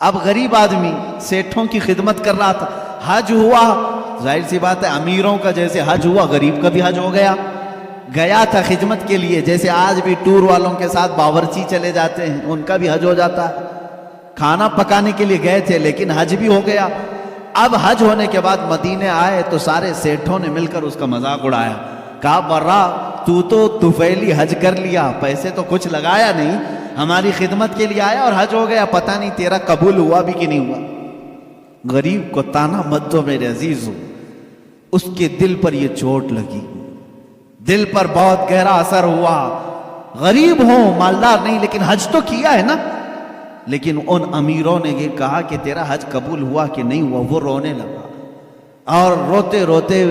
اب غریب آدمی سیٹھوں کی خدمت کر رہا تھا، حج ہوا، ظاہر سی بات ہے امیروں کا جیسے حج ہوا غریب کا بھی حج ہو گیا، گیا تھا خدمت کے لیے، جیسے آج بھی ٹور والوں کے ساتھ باورچی چلے جاتے ہیں ان کا بھی حج ہو جاتا ہے، کھانا پکانے کے لیے گئے تھے لیکن حج بھی ہو گیا۔ اب حج ہونے کے بعد مدینے آئے تو سارے سیٹھوں نے مل کر اس کا مذاق اڑایا، کہا برا تو طفیلی حج کر لیا، پیسے تو کچھ لگایا نہیں، ہماری خدمت کے لیے آیا اور حج ہو گیا، پتہ نہیں تیرا قبول ہوا بھی کہ نہیں ہوا۔ غریب کو تانا مت دو میرے عزیزو، اس کے دل پر یہ چوٹ لگی، دل پر بہت گہرا اثر ہوا۔ غریب ہو مالدار نہیں لیکن حج تو کیا ہے نا۔ لیکن ان امیروں نے یہ کہا کہ تیرا حج قبول ہوا کہ نہیں ہوا، وہ رونے لگا اور روتے روتے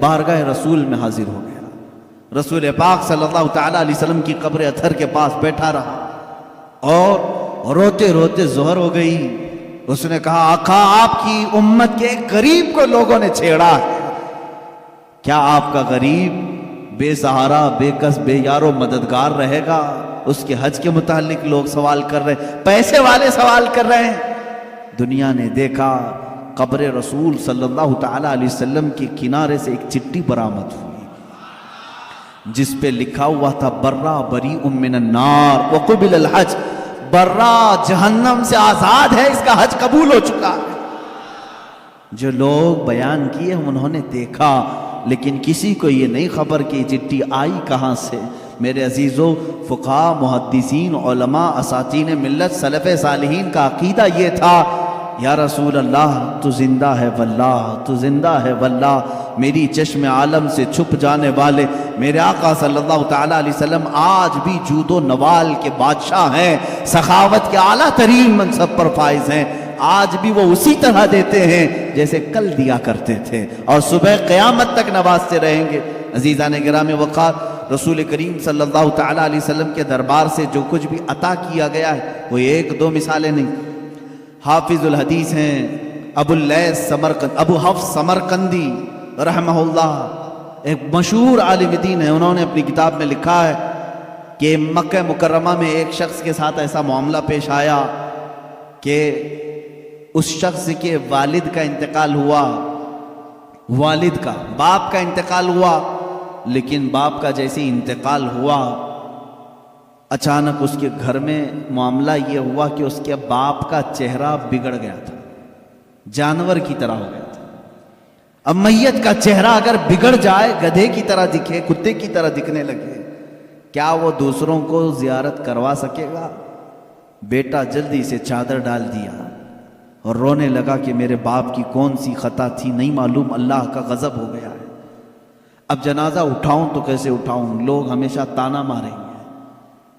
بارگاہ رسول میں حاضر ہو گیا۔ رسول پاک صلی اللہ تعالیٰ علیہ وسلم کی قبر اطہر کے پاس بیٹھا رہا اور روتے روتے ظہر ہو گئی۔ اس نے کہا آقا آپ کی امت کے ایک غریب کو لوگوں نے چھیڑا ہے، کیا آپ کا غریب بے سہارا بے کس بے یارو مددگار رہے گا؟ اس کے حج کے متعلق لوگ سوال کر رہے ہیں، پیسے والے سوال کر رہے ہیں۔ دنیا نے دیکھا قبر رسول صلی اللہ تعالیٰ علیہ وسلم کے کنارے سے ایک چٹھی برآمد ہوئی جس پہ لکھا ہوا تھا برا بریء من النار وقبل الحج، برا جہنم سے آزاد ہے، اس کا حج قبول ہو چکا ہے۔ جو لوگ بیان کیے انہوں نے دیکھا لیکن کسی کو یہ نہیں خبر کہ یہ چٹھی آئی کہاں سے۔ میرے عزیزو، فقہاء، محدثین، علماء، اساتین ملت، سلف صالحین کا عقیدہ یہ تھا یا رسول اللہ تو زندہ ہے واللہ، تو زندہ ہے واللہ، میری چشم عالم سے چھپ جانے والے میرے آقا صلی اللہ تعالیٰ علیہ وسلم آج بھی جود و نوال کے بادشاہ ہیں، سخاوت کے اعلیٰ ترین منصب پر فائز ہیں، آج بھی وہ اسی طرح دیتے ہیں جیسے کل دیا کرتے تھے اور صبح قیامت تک نوازتے رہیں گے۔ عزیزان گرامی وقار، رسول کریم صلی اللہ تعالیٰ علیہ وسلم کے دربار سے جو کچھ بھی عطا کیا گیا ہے وہ ایک دو مثالیں نہیں۔ حافظ الحدیث ہیں ابو حفص سمرقندی رحمہ اللہ، ایک مشہور عالم دین ہے، انہوں نے اپنی کتاب میں لکھا ہے کہ مکہ مکرمہ میں ایک شخص کے ساتھ ایسا معاملہ پیش آیا کہ اس شخص کے والد کا انتقال ہوا، والد کا، باپ کا انتقال ہوا، لیکن باپ کا جیسے انتقال ہوا اچانک اس کے گھر میں معاملہ یہ ہوا کہ اس کے باپ کا چہرہ بگڑ گیا تھا، جانور کی طرح ہو گیا تھا۔ اب میت کا چہرہ اگر بگڑ جائے، گدھے کی طرح دکھے، کتے کی طرح دکھنے لگے، کیا وہ دوسروں کو زیارت کروا سکے گا؟ بیٹا جلدی سے چادر ڈال دیا اور رونے لگا کہ میرے باپ کی کون سی خطا تھی نہیں معلوم، اللہ کا غضب ہو گیا ہے، اب جنازہ اٹھاؤں تو کیسے اٹھاؤں؟ لوگ ہمیشہ تانا ماریں گے،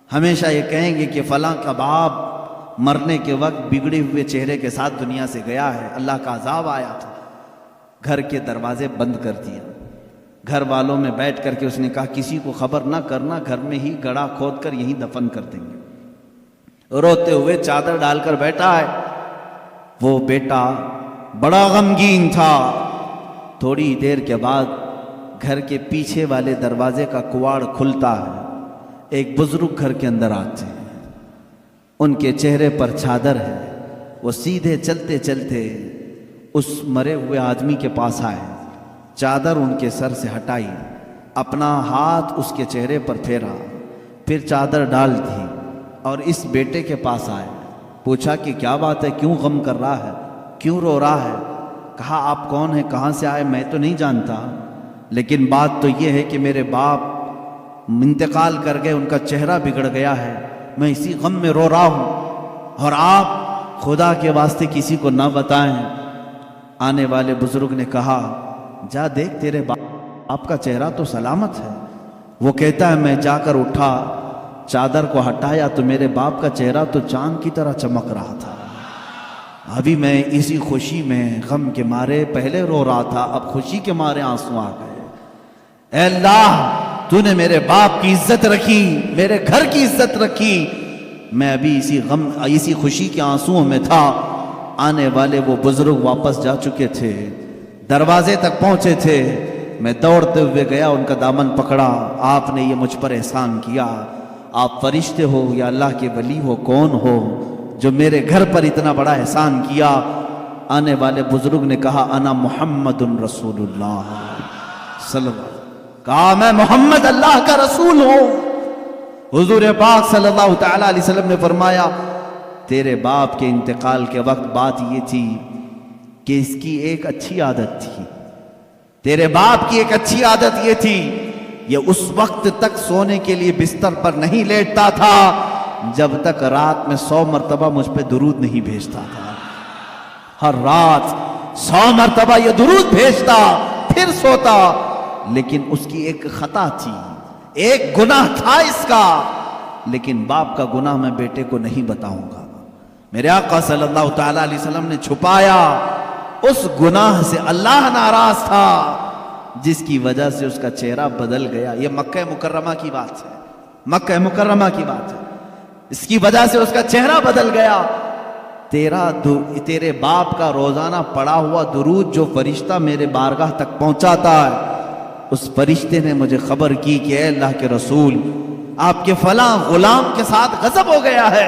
ہمیشہ یہ کہیں گے کہ فلاں کا باپ مرنے کے وقت بگڑے ہوئے چہرے کے ساتھ دنیا سے گیا ہے، اللہ کا عذاب آیا تھا۔ گھر کے دروازے بند کر دیا، گھر والوں میں بیٹھ کر کے اس نے کہا کسی کو خبر نہ کرنا، گھر میں ہی گڑھا کھود کر یہیں دفن کر دیں گے۔ روتے ہوئے چادر ڈال کر بیٹھا ہے، وہ بیٹا بڑا غمگین تھا۔ تھوڑی دیر کے بعد گھر کے پیچھے والے دروازے کا کواڑ کھلتا ہے، ایک بزرگ گھر کے اندر آتے ہیں، ان کے چہرے پر چادر ہے، وہ سیدھے چلتے چلتے اس مرے ہوئے آدمی کے پاس آئے، چادر ان کے سر سے ہٹائی، اپنا ہاتھ اس کے چہرے پر پھیرا، پھر چادر ڈال دی اور اس بیٹے کے پاس آئے، پوچھا کہ کیا بات ہے، کیوں غم کر رہا ہے، کیوں رو رہا ہے؟ کہا آپ کون ہیں، کہاں سے آئے؟ میں تو نہیں جانتا، لیکن بات تو یہ ہے کہ میرے باپ انتقال کر گئے، ان کا چہرہ بگڑ گیا ہے، میں اسی غم میں رو رہا ہوں، اور آپ خدا کے واسطے کسی کو نہ بتائیں۔ آنے والے بزرگ نے کہا جا دیکھ تیرے باپ کا چہرہ تو سلامت ہے۔ وہ کہتا ہے میں جا کر اٹھا، چادر کو ہٹایا تو میرے باپ کا چہرہ تو چاند کی طرح چمک رہا تھا، ابھی میں اسی خوشی میں غم کے مارے پہلے رو رہا تھا، اب خوشی کے مارے آنسو آ گئے۔ اے اللہ تو نے میرے باپ کی عزت رکھی، میرے گھر کی عزت رکھی، میں ابھی اسی خوشی کے آنسوؤں میں تھا۔ آنے والے وہ بزرگ واپس جا چکے تھے، دروازے تک پہنچے تھے، میں دوڑتے ہوئے گیا، ان کا دامن پکڑا، آپ نے یہ مجھ پر احسان کیا، آپ فرشتے ہو یا اللہ کے ولی ہو، کون ہو؟ جو میرے گھر پر اتنا بڑا احسان کیا. آنے والے بزرگ نے کہا انا محمد رسول اللہ صلی اللہ علیہ وسلم. کہا میں محمد اللہ کا رسول ہوں. حضور پاک صلی اللہ تعالی علیہ وسلم نے فرمایا تیرے باپ کے انتقال کے وقت بات یہ تھی کہ اس کی ایک اچھی عادت تھی. تیرے باپ کی ایک اچھی عادت یہ تھی یہ اس وقت تک سونے کے لیے بستر پر نہیں لیٹتا تھا جب تک رات میں 100 مرتبہ مجھ پہ درود نہیں بھیجتا تھا. ہر رات 100 مرتبہ یہ درود بھیجتا پھر سوتا. لیکن اس کی ایک خطا تھی, ایک گناہ تھا اس کا, لیکن باپ کا گناہ میں بیٹے کو نہیں بتاؤں گا. میرے آقا صلی اللہ تعالی علیہ وسلم نے چھپایا. اس گناہ سے اللہ ناراض تھا جس کی وجہ سے اس کا چہرہ بدل گیا. یہ مکہ مکرمہ کی بات ہے, مکہ مکرمہ کی بات ہے. اس کی وجہ سے اس کا چہرہ بدل گیا. تیرے باپ کا روزانہ پڑھا ہوا درود جو فرشتہ میرے بارگاہ تک پہنچاتا ہے, اس فرشتے نے مجھے خبر کی کہ اے اللہ کے رسول آپ کے فلاں غلام کے ساتھ غضب ہو گیا ہے,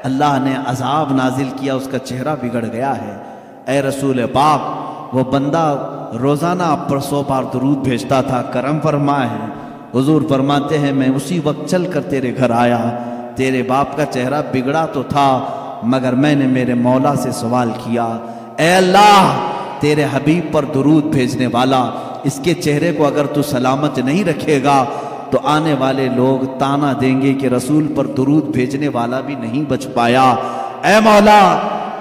اللہ نے عذاب نازل کیا, اس کا چہرہ بگڑ گیا ہے. اے رسول پاک وہ بندہ روزانہ آپ پر 100 بار درود بھیجتا تھا, کرم فرمائے. حضور فرماتے ہیں میں اسی وقت چل کر تیرے گھر آیا. تیرے باپ کا چہرہ بگڑا تو تھا مگر میں نے میرے مولا سے سوال کیا اے اللہ تیرے حبیب پر درود بھیجنے والا اس کے چہرے کو اگر تو سلامت نہیں رکھے گا تو آنے والے لوگ تانا دیں گے کہ رسول پر درود بھیجنے والا بھی نہیں بچ پایا. اے مولا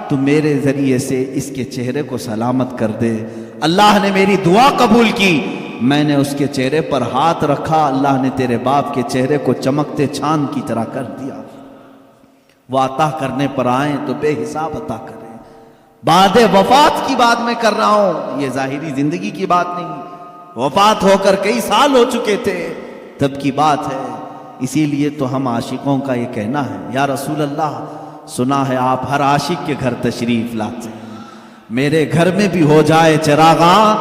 تو میرے ذریعے سے اس کے چہرے کو سلامت کر دے. اللہ نے میری دعا قبول کی. میں نے اس کے چہرے پر ہاتھ رکھا, اللہ نے تیرے باپ کے چہرے کو چمکتے چاند کی طرح کر دیا. وہ عطا کرنے پر آئیں تو بے حساب عطا کریں. بعد وفات کی بات میں کر رہا ہوں, یہ ظاہری زندگی کی بات نہیں. وفات ہو کر کئی سال ہو چکے تھے تب کی بات ہے. اسی لیے تو ہم عاشقوں کا یہ کہنا ہے یا رسول اللہ سنا ہے آپ ہر عاشق کے گھر تشریف لاتے ہیں, میرے گھر میں بھی ہو جائے چراغاں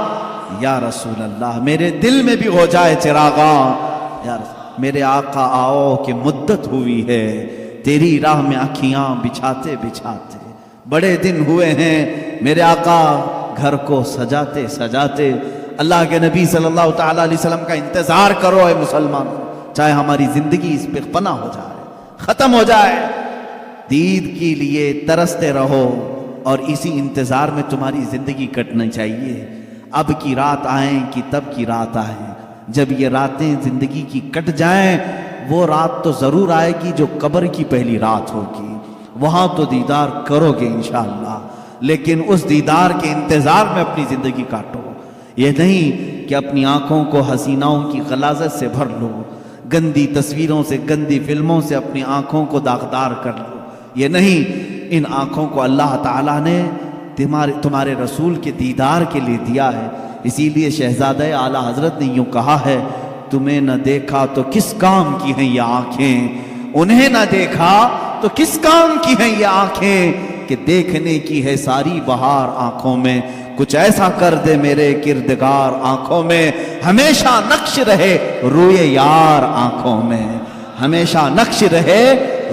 یا رسول اللہ, میرے دل میں بھی ہو جائے چراغاں یا رسول. میرے آقا آؤ کہ مدت ہوئی ہے تیری راہ میں اکھیاں بچھاتے بچھاتے, بڑے دن ہوئے ہیں میرے آقا گھر کو سجاتے سجاتے. اللہ کے نبی صلی اللہ تعالی علیہ وسلم کا انتظار کرو اے مسلمان, چاہے ہماری زندگی اس پہ فنا ہو جائے, ختم ہو جائے. دید کے لیے ترستے رہو اور اسی انتظار میں تمہاری زندگی کٹنا چاہیے. اب کی رات آئیں کہ تب کی رات آئیں, جب یہ راتیں زندگی کی کٹ جائیں وہ رات تو ضرور آئے گی جو قبر کی پہلی رات ہوگی. وہاں تو دیدار کرو گے انشاءاللہ, لیکن اس دیدار کے انتظار میں اپنی زندگی کاٹو. یہ نہیں کہ اپنی آنکھوں کو حسیناؤں کی غلاظت سے بھر لو, گندی تصویروں سے گندی فلموں سے اپنی آنکھوں کو داغدار کر لو. یہ نہیں, ان آنکھوں کو اللہ تعالیٰ نے تمہارے رسول کے دیدار کے لیے دیا ہے. اسی لیے شہزادہ اعلیٰ حضرت نے یوں کہا ہے تمہیں نہ دیکھا تو کس کام کی ہیں یہ آنکھیں, انہیں نہ دیکھا تو کس کام کی ہیں یہ آنکھیں, کہ دیکھنے کی ہے ساری بہار آنکھوں میں, کچھ ایسا کر دے میرے کردگار آنکھوں میں, ہمیشہ نقش رہے روئے یار آنکھوں میں, ہمیشہ نقش رہے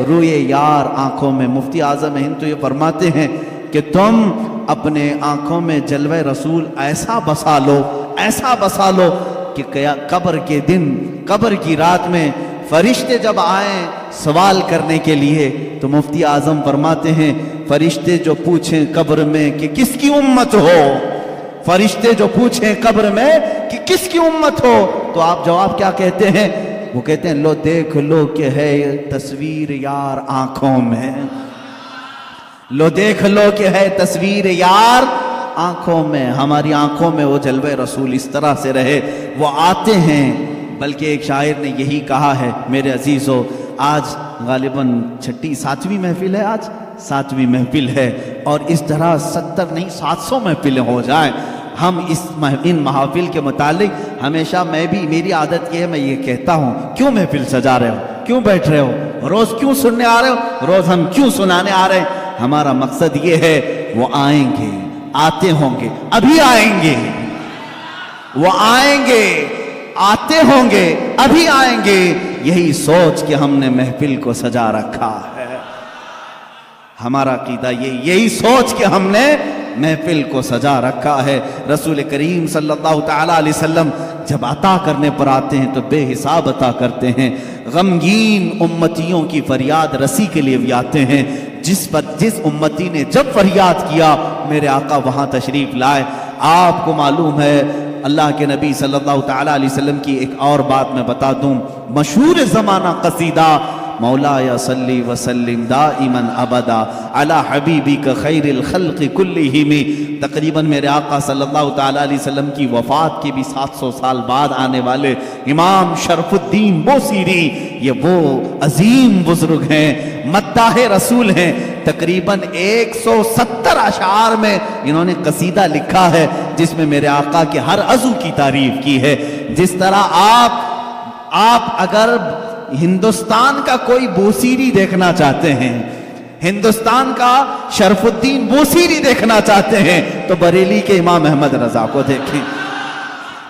روئے یار آنکھوں میں. مفتی اعظم ہند تو یہ فرماتے ہیں کہ تم اپنے آنکھوں میں جلوہ رسول ایسا بسا لو, ایسا بسا لو کہ قبر کے دن, قبر کی رات میں فرشتے جب آئیں سوال کرنے کے لیے تو مفتی اعظم فرماتے ہیں فرشتے جو پوچھیں قبر میں کہ کس کی امت ہو, فرشتے جو پوچھیں قبر میں کہ کس کی امت ہو, تو آپ جواب کیا کہتے ہیں؟ وہ کہتے ہیں لو دیکھ لو کہ ہے تصویر یار آنکھوں میں, لو دیکھ لو کہ ہے تصویر یار آنکھوں میں. ہماری آنکھوں میں وہ جلوہ رسول اس طرح سے رہے, وہ آتے ہیں. بلکہ ایک شاعر نے یہی کہا ہے میرے عزیزو, آج غالباً 7ویں محفل ہے, آج 7ویں محفل ہے, اور اس طرح 70 نہیں 700 محفلیں ہو جائیں. ہم ان محافل کے متعلق ہمیشہ میری عادت یہ ہے, میں یہ کہتا ہوں کیوں محفل سجا رہے ہو, کیوں بیٹھ رہے ہو, روز کیوں سننے آ رہے ہو, روز ہم کیوں سنانے آ رہے ہیں؟ ہمارا مقصد یہ ہے وہ آئیں گے, آتے ہوں گے, ابھی آئیں گے, وہ آئیں گے, آتے ہوں گے, ابھی آئیں گے. یہی سوچ کے ہم نے محفل کو سجا رکھا ہے. ہمارا عقیدہ یہی سوچ کے ہم نے محفل کو سجا رکھا ہے۔ رسول کریم صلی اللہ تعالیٰ علیہ وسلم جب عطا کرنے پر آتے ہیں تو بے حساب عطا کرتے ہیں۔ غمگین امتیوں کی فریاد رسی کے لیے بھی آتے ہیں۔ جس امتی نے جب فریاد کیا میرے آقا وہاں تشریف لائے۔ آپ کو معلوم ہے اللہ کے نبی صلی اللہ تعالیٰ علیہ وسلم کی ایک اور بات میں بتا دوں، مشہور زمانہ قصیدہ مولایا صلی وسلم دائما ابدا علی حبیبک خیر الخلق کلہم، تقریباً میرے آقا صلی اللہ تعالیٰ علیہ وسلم کی وفات کے بھی 700 سال بعد آنے والے امام شرف الدین بوصیری، یہ وہ عظیم بزرگ ہیں، مداح رسول ہیں۔ تقریباً 170 اشعار میں انہوں نے قصیدہ لکھا ہے جس میں میرے آقا کے ہر عضو کی تعریف کی ہے۔ جس طرح آپ اگر ہندوستان کا کوئی بوصیری دیکھنا چاہتے ہیں، ہندوستان کا شرف الدین بوصیری دیکھنا چاہتے ہیں تو بریلی کے امام احمد رضا کو دیکھیں،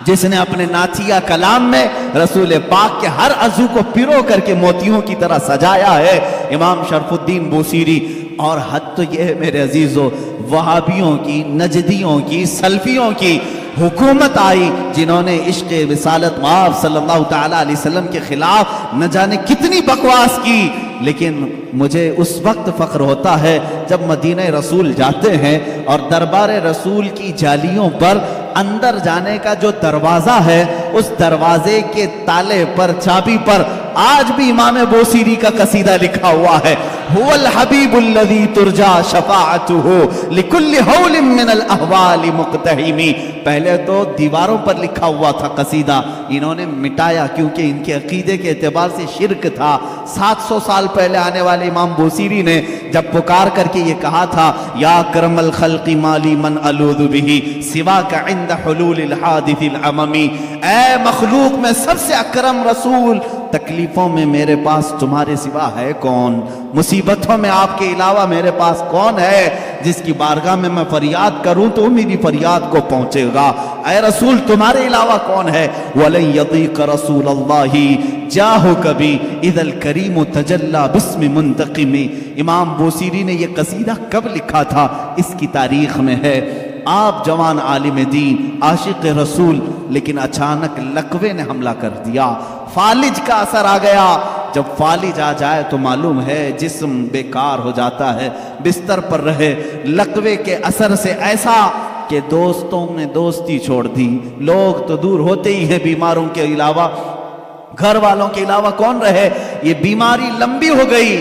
جس نے اپنے نعتیہ کلام میں رسول پاک کے ہر عضو کو پیرو کر کے موتیوں کی طرح سجایا ہے، امام شرف الدین بوصیری۔ اور حد تو یہ ہے میرے عزیزو، وہابیوں کی، نجدیوں کی، سلفیوں کی حکومت آئی جنہوں نے عشق رسالت مآب صلی اللہ تعالیٰ علیہ وسلم کے خلاف نہ جانے کتنی بکواس کی، لیکن مجھے اس وقت فخر ہوتا ہے جب مدینہ رسول جاتے ہیں اور دربار رسول کی جالیوں پر اندر جانے کا جو دروازہ ہے اس دروازے کے تالے پر، چابی پر آج بھی امام بوصیری کا قصیدہ لکھا ہوا ہے، هو الحبیب الذی ترجا شفاعته لکل حول من الاحوال مقتحم۔ پہلے تو دیواروں پر لکھا ہوا تھا قصیدہ، انہوں نے مٹایا کیونکہ ان کے عقیدے کے اعتبار سے شرک تھا۔ 700 سال پہلے آنے والے امام بوصیری نے جب پکار کر کے یہ کہا تھا، یا اکرم الخلق مالی من الوذ به سواک عند حلول الحادث العممی، اے مخلوق میں سب سے اکرم رسول، تکلیفوں میں میرے پاس تمہارے سوا ہے کون، مصیبتوں میں آپ کے علاوہ میرے پاس کون ہے جس کی بارگاہ میں میں فریاد کروں تو میری فریاد کو پہنچے گا، اے رسول تمہارے علاوہ کون ہے۔ وَلَن يَضِيقَ رَسُولَ اللَّهِ جَاهُ كَبِي اِذَا الْكَرِيمُ تَجَلَّى بِاسْمِ مُنْتَقِمِ۔ امام بوصیری نے یہ قصیدہ کب لکھا تھا اس کی تاریخ میں ہے۔ آپ جوان عالم دین، عاشق رسول، لیکن اچانک لقوے نے حملہ کر دیا، فالج کا اثر آ گیا۔ جب فالج آ جائے تو معلوم ہے جسم بیکار ہو جاتا ہے، بستر پر رہے، لقوے کے اثر سے ایسا کہ دوستوں نے دوستی چھوڑ دی، لوگ تو دور ہوتے ہی ہیں، بیماروں کے علاوہ گھر والوں کے علاوہ کون رہے، یہ بیماری لمبی ہو گئی،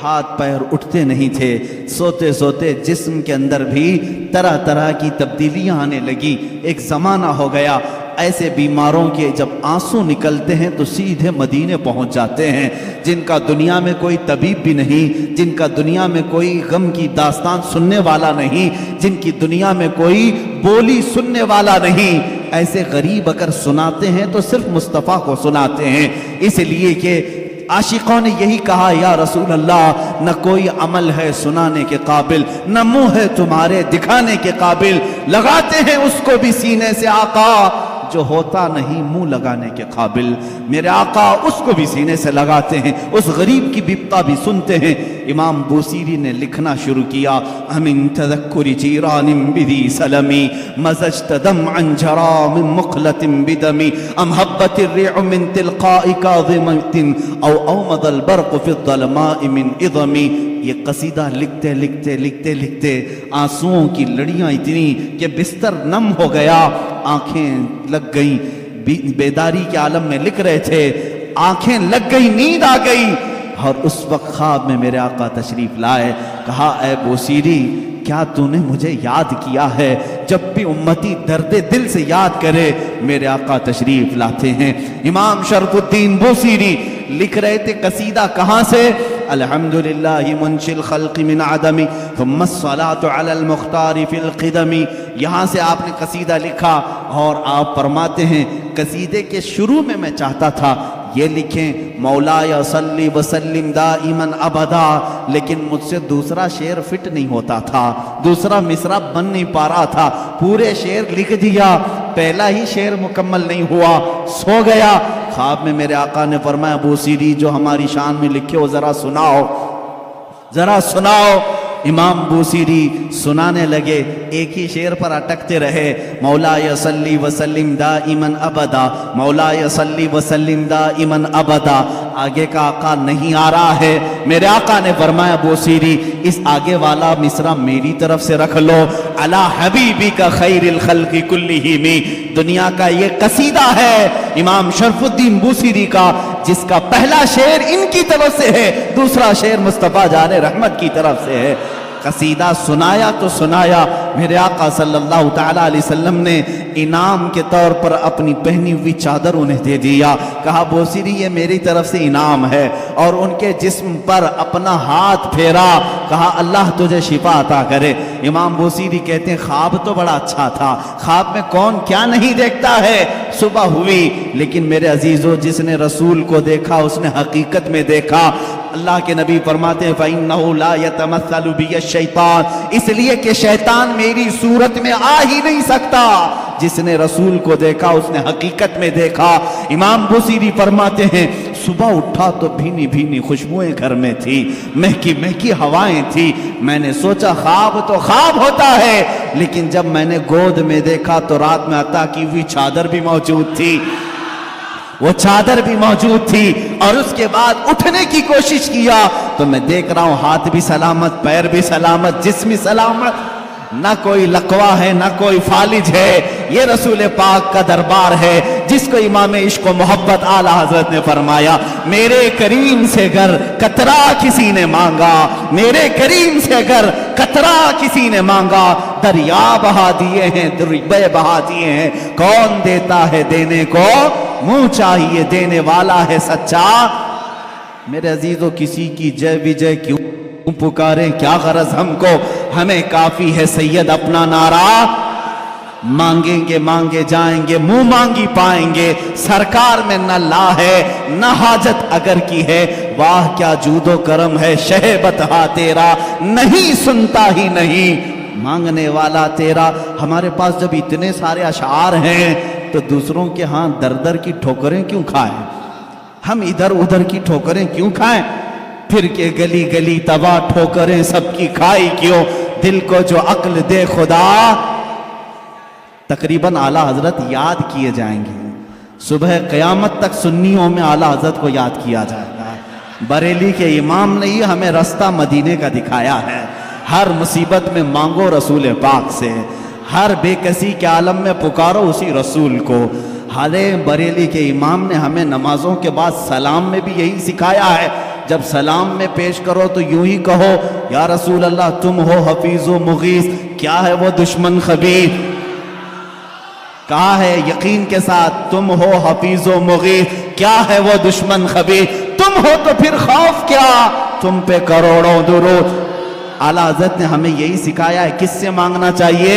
ہاتھ پیر اٹھتے نہیں تھے، سوتے سوتے جسم کے اندر بھی طرح طرح کی تبدیلیاں آنے لگی، ایک زمانہ ہو گیا۔ ایسے بیماروں کے جب آنسو نکلتے ہیں تو سیدھے مدینے پہنچ جاتے ہیں، جن کا دنیا میں کوئی طبیب بھی نہیں، جن کا دنیا میں کوئی غم کی داستان سننے والا نہیں، جن کی دنیا میں کوئی بولی سننے والا نہیں، ایسے غریب اگر سناتے ہیں تو صرف مصطفیٰ کو سناتے ہیں، اس لیے کہ عاشقوں نے یہی کہا، یا رسول اللہ نہ کوئی عمل ہے سنانے کے قابل، نہ منہ ہے تمہارے دکھانے کے قابل، لگاتے ہیں اس کو بھی سینے سے آقا جو ہوتا نہیں منہ لگانے کے قابل، میرے آقا اس کو بھی سینے سے لگاتے ہیں، اس غریب کی بپتا بھی سنتے ہیں۔ امام بوصیری نے لکھنا شروع کیا، امن تذکر جیران بذی سلمی مزجت دمعا جرا من مقلت بدمی ام حبت الريع من تلقاء کاظمت او اومض البرق فی الظلماء من اظمی۔ یہ قصیدہ لکھتے لکھتے لکھتے لکھتے آنسوؤں کی لڑیاں اتنی کہ بستر نم ہو گیا، آنکھیں لگ گئیں، بیداری کے عالم میں لکھ رہے تھے، آنکھیں لگ گئی، نیند آ گئی، اور اس وقت خواب میں میرے آقا تشریف لائے، کہا اے بوصیری کیا تو نے مجھے یاد کیا ہے؟ جب بھی امتی درد دل سے یاد کرے میرے آقا تشریف لاتے ہیں۔ امام شرف الدین بوصیری لکھ رہے تھے قصیدہ کہاں سے؟ الحمدللہ منشی الخلق من عدم ثم الصلاة علی المختار فی القدم، یہاں سے آپ نے قصیدہ لکھا، اور آپ فرماتے ہیں قصیدے کے شروع میں چاہتا تھا یہ لکھیں مولایا صلی وسلم دائما ابدا، لیکن مجھ سے دوسرا شعر فٹ نہیں ہوتا تھا، دوسرا مصرع بن نہیں پا رہا تھا، پورے شعر لکھ دیا، پہلا ہی شعر مکمل نہیں ہوا، سو گیا۔ خواب میں میرے آقا نے فرمایا بوصیری جو ہماری شان میں لکھے ہو ذرا سناؤ، ذرا سناؤ۔ امام بوصیری سنانے لگے، ایک ہی شعر پر اٹکتے رہے، مولا صلی وسلم دائما ابدا، مولا صلی وسلم دائما ابدا۔ آگے کا آقا نہیں آ رہا ہے، میرے آقا نے فرمایا بوصیری اس آگے والا مصرع میری طرف سے رکھ لو، علی حبیبی کا خیر الخلق کلہم، دنیا کا یہ قصیدہ ہے امام شرف الدین بوصیری کا، جس کا پہلا شعر ان کی طرف سے ہے، دوسرا شعر مصطفیٰ جان رحمت کی طرف سے ہے۔ قصیدہ سنایا تو سنایا، میرے آقا صلی اللہ تعالیٰ علیہ وسلم نے انعام کے طور پر اپنی پہنی ہوئی چادر انہیں دے دیا، کہا بوصیری یہ میری طرف سے انعام ہے، اور ان کے جسم پر اپنا ہاتھ پھیرا، کہا اللہ تجھے شفا عطا کرے۔ امام بوصیری کہتے ہیں خواب تو بڑا اچھا تھا، خواب میں کون کیا نہیں دیکھتا ہے۔ صبح ہوئی لیکن میرے عزیزو جس نے رسول کو دیکھا اس نے حقیقت میں دیکھا۔ اللہ کے نبی فرماتے ہیں فَإِنَّهُ لَا يَتَمَثَّلُ بِيَ الشَّيْطَانِ، اس لیے کہ شیطان میری صورت میں آ ہی نہیں سکتا۔ جس نے رسول کو دیکھا اس نے حقیقت میں دیکھا۔ امام بوصیری فرماتے ہیں صبح اٹھا تو بھینی بھینی خوشبوئیں گھر میں تھی، مہکی مہکی ہوائیں تھی، میں نے سوچا خواب تو خواب ہوتا ہے، لیکن جب میں نے گود میں دیکھا تو رات میں عطا کی ہوئی چادر بھی موجود تھی، وہ چادر بھی موجود تھی، اور اس کے بعد اٹھنے کی کوشش کیا تو میں دیکھ رہا ہوں ہاتھ بھی سلامت، پیر بھی سلامت، جسم بھی سلامت، نہ کوئی لقوہ ہے نہ کوئی فالج ہے۔ یہ رسول پاک کا دربار ہے جس کو امام عشق و محبت اعلیٰ حضرت نے فرمایا میرے کریم سے گر قطرہ کسی نے مانگا، میرے کریم سے گر قطرہ کسی نے مانگا، دریا بہا دیے ہیں دریا بہا دیے ہیں، کون دیتا ہے دینے کو منہ چاہیے، دینے والا ہے سچا۔ میرے عزیزو کسی کی جے وجے کیوں پکاریں، کیا غرض ہم کو، ہمیں کافی ہے سید اپنا نعرہ، مانگیں گے مانگے جائیں گے، منہ مانگی پائیں گے، سرکار میں نہ لا ہے نہ حاجت اگر کی ہے، واہ کیا جود و کرم ہے شہ بتہا تیرا، نہیں سنتا ہی نہیں مانگنے والا تیرا۔ ہمارے پاس جب اتنے سارے اشعار ہیں تو دوسروں کے ہاں در در کی ٹھوکریں کیوں کھائیں، ہم ادھر ادھر کی ٹھوکریں کیوں کھائیں، پھر کے گلی گلی تباہ ٹھوکریں سب کی کھائی کیوں، دل کو جو عقل دے خدا۔ تقریباً اعلیٰ حضرت یاد کیے جائیں گے، صبح قیامت تک سنیوں میں اعلیٰ حضرت کو یاد کیا جائے گا۔ بریلی کے امام نے ہی ہمیں رستہ مدینے کا دکھایا ہے، ہر مصیبت میں مانگو رسول پاک سے، ہر بے کسی کے عالم میں پکارو اسی رسول کو۔ حالے بریلی کے امام نے ہمیں نمازوں کے بعد سلام میں بھی یہی سکھایا ہے، جب سلام میں پیش کرو تو یوں ہی کہو یا رسول اللہ تم ہو حفیظ و مغیث، کیا ہے وہ دشمن خبیر، کہا ہے یقین کے ساتھ تم ہو حفیظ و مغیث، کیا ہے وہ دشمن خبیر، تم ہو تو پھر خوف کیا، تم پہ کروڑوں درود۔ اعلیٰ حضرت نے ہمیں یہی سکھایا ہے، کس سے مانگنا چاہیے،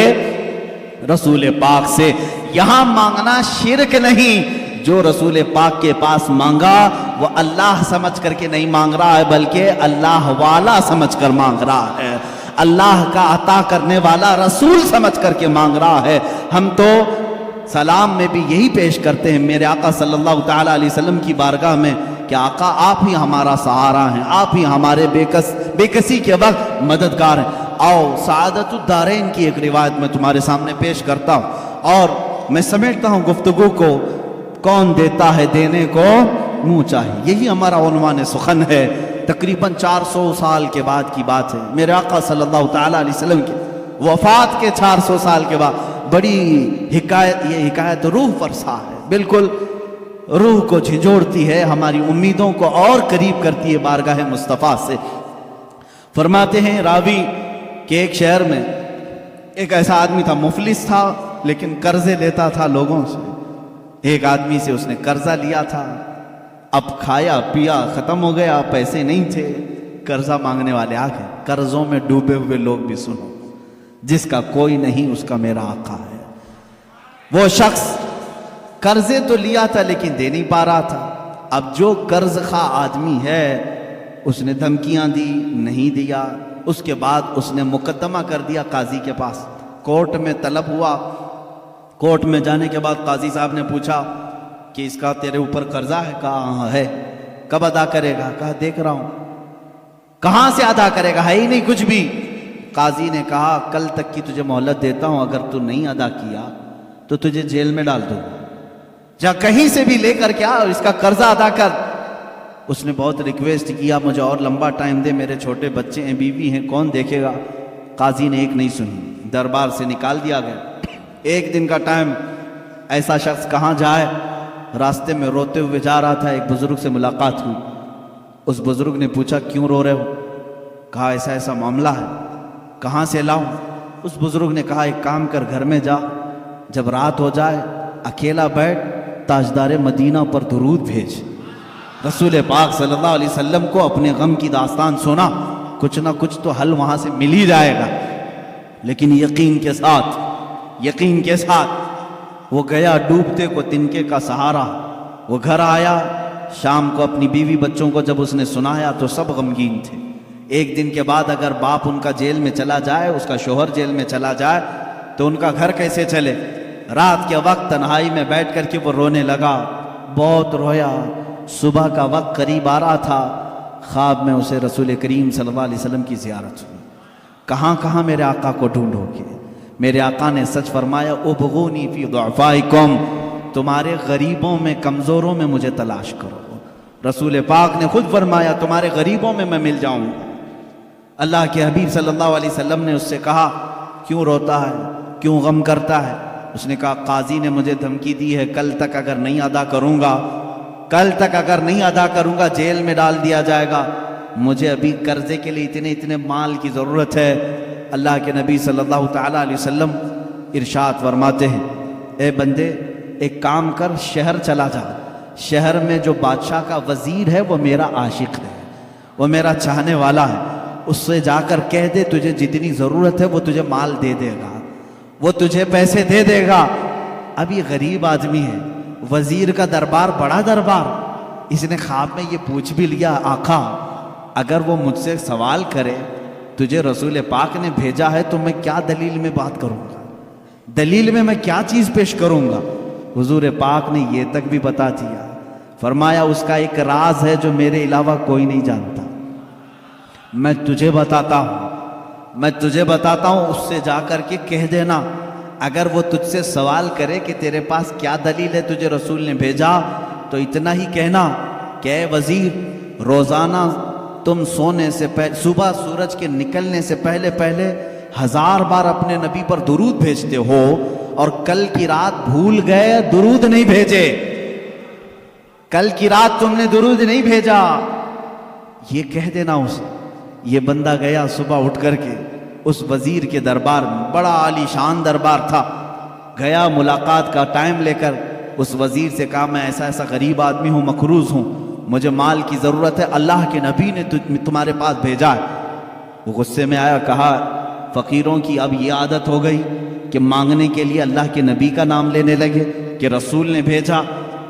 رسول پاک سے۔ یہاں مانگنا شرک نہیں، جو رسول پاک کے پاس مانگا وہ اللہ سمجھ کر کے نہیں مانگ رہا ہے بلکہ اللہ والا سمجھ کر مانگ رہا ہے، اللہ کا عطا کرنے والا رسول سمجھ کر کے مانگ رہا ہے۔ ہم تو سلام میں بھی یہی پیش کرتے ہیں میرے آقا صلی اللہ تعالیٰ علیہ وسلم کی بارگاہ میں کہ آقا آپ ہی ہمارا سہارا ہیں، آپ ہی ہمارے بے کسی کے وقت مددگار ہیں۔ آؤ سعادت الدارین کی ایک روایت میں تمہارے سامنے پیش کرتا ہوں، اور میں سمیٹتا ہوں گفتگو کو، کون دیتا ہے دینے کو منہ چاہیے، یہی ہمارا عنوان سخن ہے۔ تقریباً 400 سال کے بعد کی بات ہے، میرے آقا صلی اللہ تعالیٰ علیہ وسلم کی وفات کے 400 سال کے بعد بڑی حکایت، یہ حکایت روح فرسا ہے، بالکل روح کو جھنجھوڑتی ہے، ہماری امیدوں کو اور قریب کرتی ہے بارگاہ مصطفیٰ سے۔ فرماتے ہیں راوی کہ ایک شہر میں ایک ایسا آدمی تھا، مفلس تھا لیکن قرضے لیتا تھا لوگوں سے۔ ایک آدمی سے اس نے قرضہ لیا تھا، اب کھایا پیا ختم ہو گیا، پیسے نہیں تھے، قرضہ مانگنے والے آ گئے۔ قرضوں میں ڈوبے ہوئے لوگ بھی سنو، جس کا کوئی نہیں اس کا میرا آقا ہے۔ وہ شخص قرضے تو لیا تھا لیکن دے نہیں پا رہا تھا۔ اب جو قرض خواہ آدمی ہے اس نے دھمکیاں دی، نہیں دیا، اس کے بعد اس نے مقدمہ کر دیا قاضی کے پاس، کورٹ میں طلب ہوا۔ کورٹ میں جانے کے بعد قاضی صاحب نے پوچھا کہ اس کا تیرے اوپر قرضہ ہے؟ کہا ہاں ہے۔ کب ادا کرے گا؟ کہا دیکھ رہا ہوں۔ کہاں سے ادا کرے گا؟ ہے ہی نہیں کچھ بھی۔ قاضی نے کہا کل تک کی تجھے مہلت دیتا ہوں، اگر تو نہیں ادا کیا تو تجھے جیل میں ڈال دوں گا، جا کہیں سے بھی لے کر کے آ، اس کا قرضہ ادا کر۔ اس نے بہت ریکویسٹ کیا مجھے اور لمبا ٹائم دے، میرے چھوٹے بچے ہیں، بیوی ہیں، کون دیکھے گا؟ قاضی نے ایک نہیں سنی، دربار سے نکال دیا گیا۔ ایک دن کا ٹائم، ایسا شخص کہاں جائے، راستے میں روتے ہوئے جا رہا تھا، ایک بزرگ سے ملاقات ہوئی۔ اس بزرگ نے پوچھا کیوں رو رہے ہو؟ کہا ایسا ایسا معاملہ ہے۔ کہاں سے لاؤں؟ اس بزرگ نے کہا ایک کام کر، گھر میں جا، جب رات ہو جائے اکیلا بیٹھ، تاجدار مدینہ پر درود بھیج۔ رسول پاک صلی اللہ علیہ وسلم کو اپنے غم کی داستان سنا، کچھ نہ کچھ تو حل وہاں سے مل ہی جائے گا۔ لیکن یقین کے ساتھ وہ گیا، ڈوبتے کو تنکے کا سہارا۔ وہ گھر آیا، شام کو اپنی بیوی بچوں کو جب اس نے سنایا تو سب غمگین تھے۔ ایک دن کے بعد اگر باپ ان کا جیل میں چلا جائے، اس کا شوہر جیل میں چلا جائے تو ان کا گھر کیسے چلے؟ رات کے وقت تنہائی میں بیٹھ کر کے وہ رونے لگا، بہت رویا۔ صبح کا وقت قریب آ رہا تھا، خواب میں اسے رسول کریم صلی اللہ علیہ وسلم کی زیارت ہوئی۔ کہاں کہاں میرے آقا کو ڈھونڈو گے؟ میرے آقا نے سچ فرمایا، ابغونی فی ضعفائکم، تمہارے غریبوں میں، کمزوروں میں مجھے تلاش کرو۔ رسول پاک نے خود فرمایا تمہارے غریبوں میں میں مل جاؤں گا۔ اللہ کے حبیب صلی اللہ علیہ وسلم نے اس سے کہا کیوں روتا ہے، کیوں غم کرتا ہے؟ اس نے کہا قاضی نے مجھے دھمکی دی ہے، کل تک اگر نہیں ادا کروں گا جیل میں ڈال دیا جائے گا۔ مجھے ابھی قرضے کے لیے اتنے مال کی ضرورت ہے۔ اللہ کے نبی صلی اللہ تعالیٰ علیہ وسلم ارشاد فرماتے ہیں، اے بندے ایک کام کر، شہر چلا جا، شہر میں جو بادشاہ کا وزیر ہے وہ میرا عاشق ہے، وہ میرا چاہنے والا ہے، اس سے جا کر کہہ دے تجھے جتنی ضرورت ہے وہ تجھے مال دے دے گا، وہ تجھے پیسے دے دے گا۔ اب یہ غریب آدمی ہے، وزیر کا دربار بڑا دربار، اس نے خواب میں یہ پوچھ بھی لیا، آقا اگر وہ مجھ سے سوال کرے تجھے رسول پاک نے بھیجا ہے تو میں کیا دلیل میں بات کروں گا، دلیل میں کیا چیز پیش کروں گا؟ حضور پاک نے یہ تک بھی بتا دیا، فرمایا اس کا ایک راز ہے جو میرے علاوہ کوئی نہیں جانتا، میں تجھے بتاتا ہوں، اس سے جا کر کے کہہ دینا، اگر وہ تجھ سے سوال کرے کہ تیرے پاس کیا دلیل ہے تجھے رسول نے بھیجا، تو اتنا ہی کہنا کہ اے وزیر، روزانہ تم سونے سے پہلے، صبح سورج کے نکلنے سے پہلے 1000 بار اپنے نبی پر درود بھیجتے ہو، اور کل کی رات بھول گئے درود نہیں بھیجے، کل کی رات تم نے درود نہیں بھیجا، یہ کہہ دینا اسے۔ یہ بندہ گیا صبح اٹھ کر کے اس وزیر کے دربار میں، بڑا عالی شان دربار تھا، گیا ملاقات کا ٹائم لے کر، اس وزیر سے کہا میں ایسا ایسا غریب آدمی ہوں، مقروض ہوں، مجھے مال کی ضرورت ہے، اللہ کے نبی نے تمہارے پاس بھیجا ہے۔ وہ غصے میں آیا، کہا فقیروں کی اب یہ عادت ہو گئی کہ مانگنے کے لیے اللہ کے نبی کا نام لینے لگے کہ رسول نے بھیجا۔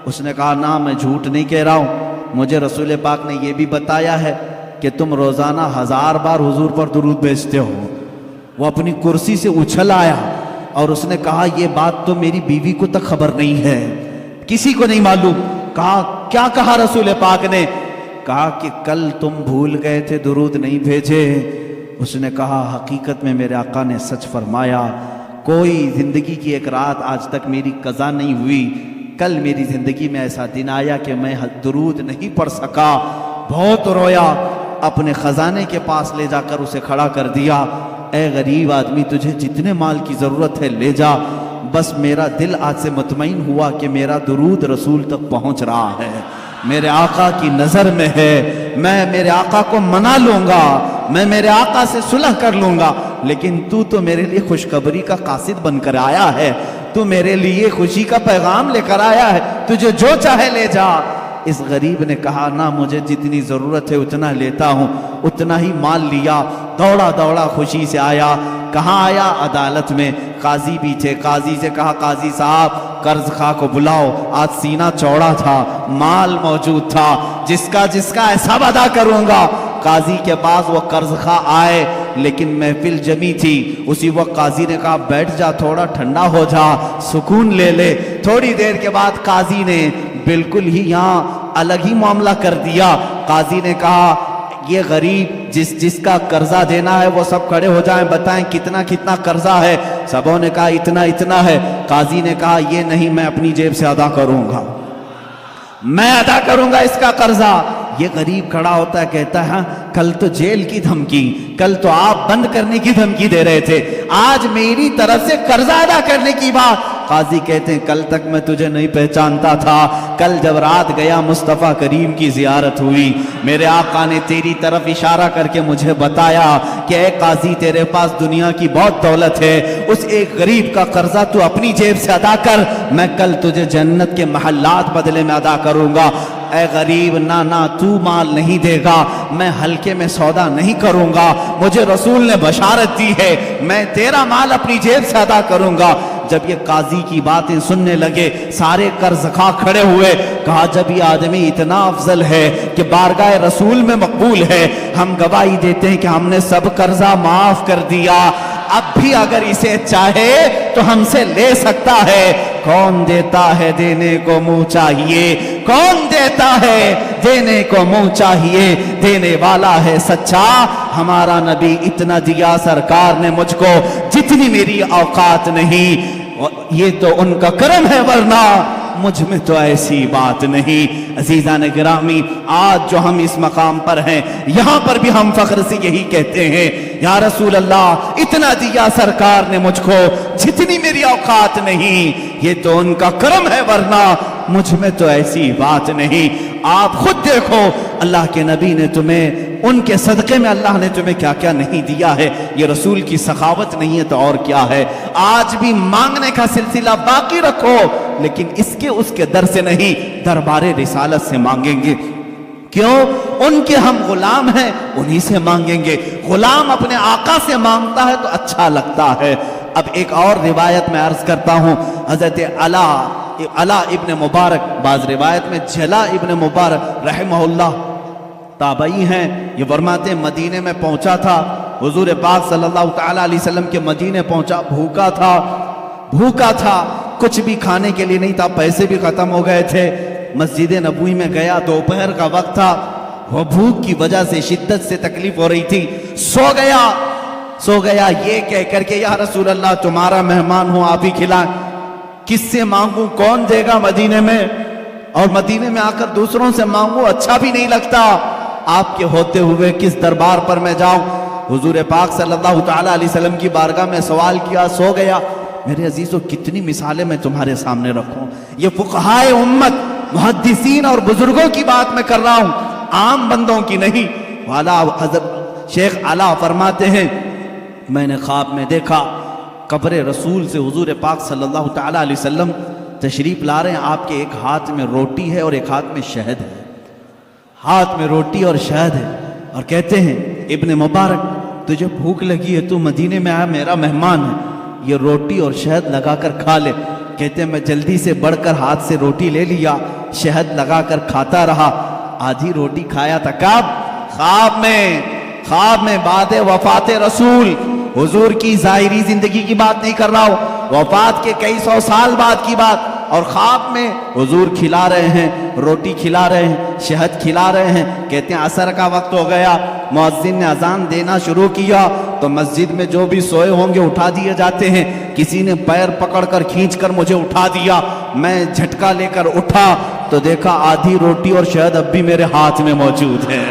اس نے کہا نہ، میں جھوٹ نہیں کہہ رہا ہوں، مجھے رسول پاک نے یہ بھی بتایا ہے کہ تم روزانہ 1000 بار حضور پر درود بھیجتے ہو۔ وہ اپنی کرسی سے اچھل آیا اور اس نے کہا یہ بات تو میری بیوی کو تک خبر نہیں ہے، کسی کو نہیں معلوم۔ کہا کیا کہا رسول پاک نے؟ کہا کہ کل تم بھول گئے تھے، درود نہیں بھیجے۔ اس نے کہا حقیقت میں میرے آقا نے سچ فرمایا، کوئی زندگی کی ایک رات آج تک میری قضا نہیں ہوئی، کل میری زندگی میں ایسا دن آیا کہ میں درود نہیں پڑھ سکا، بہت رویا، اپنے خزانے کے پاس لے جا کر اسے کھڑا کر دیا، اے غریب آدمی تجھے جتنے مال کی ضرورت ہے لے جا، بس میرا دل آج سے مطمئن ہوا کہ میرا درود رسول تک پہنچ رہا ہے، میرے آقا کی نظر میں ہے، میں میرے آقا کو منا لوں گا، میں میرے آقا سے صلح کر لوں گا، لیکن تو میرے لیے خوشخبری کا قاصد بن کر آیا ہے، تو میرے لیے خوشی کا پیغام لے کر آیا ہے، تجھے جو چاہے لے جا۔ اس غریب نے کہا نہ، مجھے جتنی ضرورت ہے اتنا لیتا ہوں، اتنا ہی مال لیا، دوڑا دوڑا خوشی سے آیا۔ کہاں آیا؟ عدالت میں، قاضی بھی تھے، قاضی سے کہا قاضی صاحب قرض خواہ کو بلاؤ، آج سینہ چوڑا تھا، مال موجود تھا، جس کا حساب ادا کروں گا۔ قاضی کے پاس وہ قرض خواہ آئے، لیکن محفل جمی تھی، اسی وقت قاضی نے کہا بیٹھ جا، تھوڑا ٹھنڈا ہو جا، سکون لے لے۔ تھوڑی دیر کے بعد قاضی نے بالکل ہی یہاں الگ ہی معاملہ کر دیا۔ قاضی نے کہا یہ غریب جس کا قرضہ دینا ہے وہ سب کھڑے ہو جائیں، بتائیں کتنا کتنا قرضہ ہے؟ سبوں نے کہا اتنا اتنا ہے۔ قاضی نے کہا یہ نہیں، میں اپنی جیب سے ادا کروں گا، میں ادا کروں گا اس کا قرضہ۔ یہ غریب کھڑا ہوتا ہے، کہتا ہے ہاں کل تو جیل کی دھمکی، کل تو آپ بند کرنے کی دھمکی دے رہے تھے، آج میری طرف سے قرضہ ادا کرنے کی بات۔ قاضی کہتے ہیں کل تک میں تجھے نہیں پہچانتا تھا، کل جب رات گیا مصطفیٰ کریم کی زیارت ہوئی، میرے آقا نے تیری طرف اشارہ کر کے مجھے بتایا کہ اے قاضی تیرے پاس دنیا کی بہت دولت ہے، اس ایک غریب کا قرضہ تو اپنی جیب سے ادا کر، میں کل تجھے جنت کے محلات بدلے میں ادا کروں گا۔ اے غریب نہ تو مال نہیں دے گا، میں ہلکے میں سودا نہیں کروں گا، مجھے رسول نے بشارت دی ہے میں تیرا مال اپنی جیب سے ادا کروں گا۔ جب یہ قاضی کی باتیں سننے لگے سارے قرض خواہ کھڑے ہوئے، کہا جب یہ آدمی اتنا افضل ہے کہ بارگاہ رسول میں مقبول ہے، ہم گواہی دیتے ہیں کہ ہم نے سب قرضہ معاف کر دیا، اب بھی اگر اسے چاہے تو ہم سے لے سکتا ہے۔ کون دیتا ہے دینے کو منہ چاہیے، کون دیتا ہے دینے کو منہ چاہیے، دینے والا ہے سچا ہمارا نبی، اتنا دیا سرکار نے مجھ کو جتنی میری اوقات نہیں، یہ تو ان کا کرم ہے ورنہ مجھ میں تو ایسی بات نہیں۔ عزیزان گرامی، آج جو ہم اس مقام پر ہیں یہاں پر بھی ہم فخر سے یہی کہتے ہیں یا رسول اللہ اتنا دیا سرکار نے مجھ کو جتنی میری اوقات نہیں، یہ تو ان کا کرم ہے ورنہ مجھ میں تو ایسی بات نہیں۔ آپ خود دیکھو اللہ کے نبی نے تمہیں، ان کے صدقے میں اللہ نے تمہیں کیا کیا نہیں دیا ہے، یہ رسول کی سخاوت نہیں ہے تو اور کیا ہے۔ آج بھی مانگنے کا سلسلہ باقی رکھو، لیکن اس کے در سے نہیں، دربار رسالت سے مانگیں گے۔ کیوں؟ ان کے ہم غلام ہیں، انہی سے مانگیں گے۔ غلام اپنے آقا سے مانگتا ہے تو اچھا لگتا ہے۔ اب ایک اور روایت میں عرض کرتا ہوں، حضرت علا ابن مبارک، بعض روایت میں جلا ابن مبارک رحمہ اللہ تابعی ہیں، یہ فرماتے ہیں مدینے میں پہنچا تھا، حضور پاک صلی اللہ تعالیٰ علیہ وسلم کے مدینے پہنچا، بھوکا تھا، کچھ بھی کھانے کے لیے نہیں تھا، پیسے بھی ختم ہو گئے تھے۔ مسجد نبوی میں گیا، دوپہر کا وقت تھا، وہ بھوک کی وجہ سے شدت سے تکلیف ہو رہی تھی، سو گیا یہ کہہ کر کے یا رسول اللہ تمہارا مہمان ہوں، آپ ہی کھلائیں۔ کس سے مانگوں، کون دے گا مدینے میں، اور مدینے میں آ کر دوسروں سے مانگوں اچھا بھی نہیں لگتا، آپ کے ہوتے ہوئے کس دربار پر میں جاؤں۔ حضور پاک صلی اللہ تعالیٰ علیہ وسلم کی بارگاہ میں سوال کیا، سو گیا۔ میرے عزیزو کتنی مثالیں میں تمہارے سامنے رکھوں، یہ فقہائے امت، محدثین اور بزرگوں کی بات میں کر رہا ہوں، عام بندوں کی نہیں۔ والا حضرت شیخ علا فرماتے ہیں میں نے خواب میں دیکھا قبر رسول سے حضور پاک صلی اللہ تعالیٰ علیہ وسلم تشریف لا رہے ہیں، آپ کے ایک ہاتھ میں روٹی ہے اور ایک ہاتھ میں شہد ہے، ہاتھ میں روٹی اور شہد ہے، اور کہتے ہیں ابن مبارک تجھے بھوک لگی ہے، تو مدینے میں آیا، میرا مہمان ہے، یہ روٹی اور شہد لگا کر کھا لے۔ کہتے ہیں میں جلدی سے بڑھ کر ہاتھ سے روٹی لے لیا، شہد لگا کر کھاتا رہا، آدھی روٹی کھایا تھا کب؟ خواب میں بعد وفات رسول، حضور کی ظاہری زندگی کی بات نہیں کر رہا ہوں، وفات کے کئی سو سال بعد کی بات، اور خواب میں حضور کھلا رہے ہیں، روٹی کھلا رہے ہیں، شہد کھلا رہے ہیں۔ کہتے ہیں عصر کا وقت ہو گیا، مؤذن نے اذان دینا شروع کیا تو مسجد میں جو بھی سوئے ہوں گے اٹھا دیے جاتے ہیں، کسی نے پیر پکڑ کر کھینچ کر مجھے اٹھا دیا، میں جھٹکا لے کر اٹھا تو دیکھا آدھی روٹی اور شہد اب بھی میرے ہاتھ میں موجود ہے۔